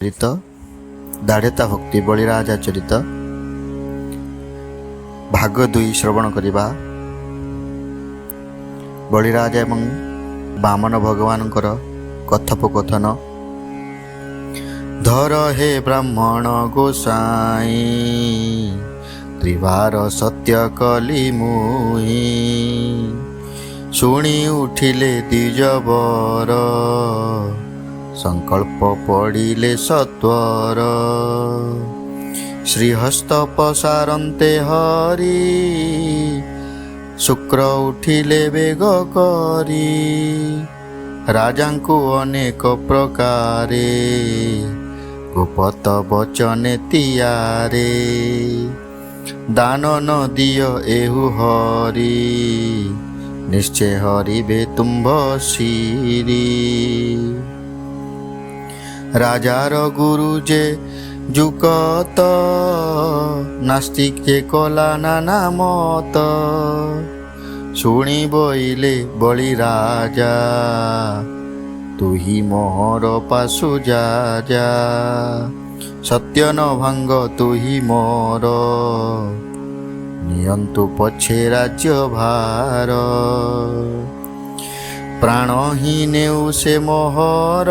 चरित दाढ़ेता भक्ति बलिराजा चरित भाग 2 श्रवण करिबा। बलिराजा एवं बामन भगवानकर कथोपकथन। धर हे ब्राह्मण गोसाई, त्रिवार सत्य कली मुई, शुणी उठिले द्विजवर, संकल्प पड़िले सत्वर। श्रीहस्त पसारन्ते हरि, शुक्र उठिले बेग करी, राजांकु अनेक प्रकारे, गोपत बचने तियारे। दान न दिय एहु हरि, निश्चय हरिबे तुम्भ शिरी। राजार गुरु जे जुकत, नास्तिक जे कला नाना मत। शुणी बोइले बलिराजा, तुही मोहर पासु जा जा। सत्य न भांग तुही मोर, नियंतु पछे राज्य भार। प्राण ही नेउ से मोहर,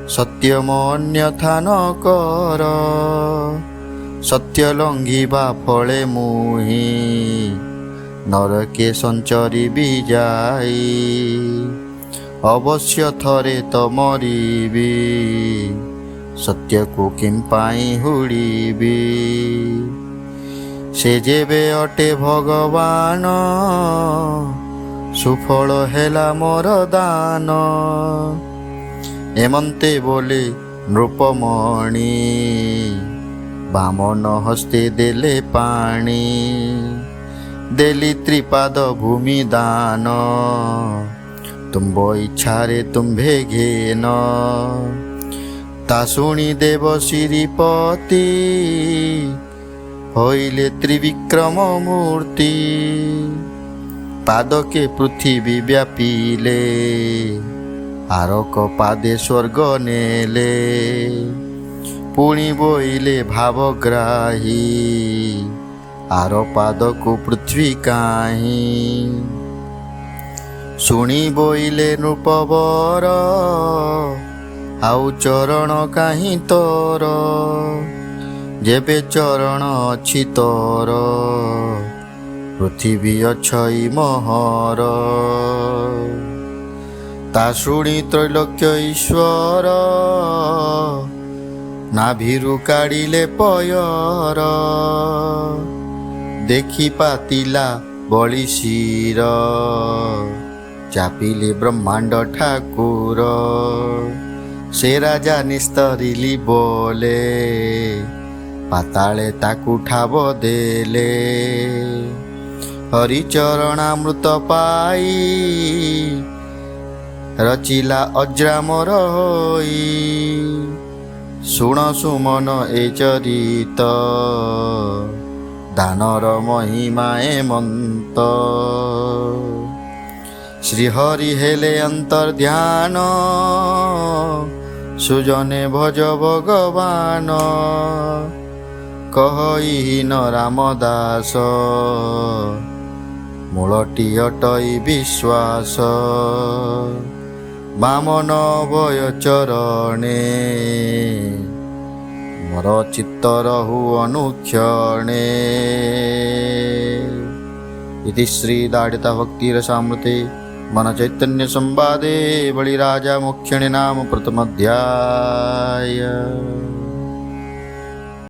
सत्यम अन्यथा न कर। सत्य लंघिबा फले मुहि, नरके संचरिबी जाई। अवश्य थरे त मरिबी, सत्य को किं पाई हुड़िबी। से जेबे अटे भगवान, सुफल हेला मोर दान। एमंते बोले नृपमणि, बामन हस्ते देले पाणी। देली त्रिपाद भूमि दान, तुम्भ इच्छारे तुम्भे घेन। ता शुणी देव श्रीपति, होइले त्रिविक्रम मूर्ति। पादके पृथ्वी व्यापीले, आरक पादे स्वर्ग नेले। पुणी बोइले भावग्राही, आर पादको पृथ्वी काहीं। शुणी बोइले नृपवर, आउ चरण काहीं तोर। जेबे चरण अछि तोर, पृथ्वी अछई महर। ता शुणी त्रैलोक्य ईश्वर, नाभिरु काढ़िले पयर। देखि पातिला बलि शिर, चापिले ब्रह्मांड ठाकुर। से राजा निस्तरिली बोले, पाताले ताकु ठाब देले। हरिचरणामृत पाई, रचिला अज्रामर होई। शुण सुमन ए चरित, दानर महिमा एमंत। श्रीहरि हेले अंतर्ध्यान, सुजने भज भगवान। कहई न रामदास, मूलटी अटई विश्वास। बामन भय चरणे, मोर चित्त रहु अनुक्षणे। इति श्री दाढ़ेता भक्ति रसामृते मन चैतन्य संवादे बलिराजा मोक्षणे नाम प्रथम अध्याय।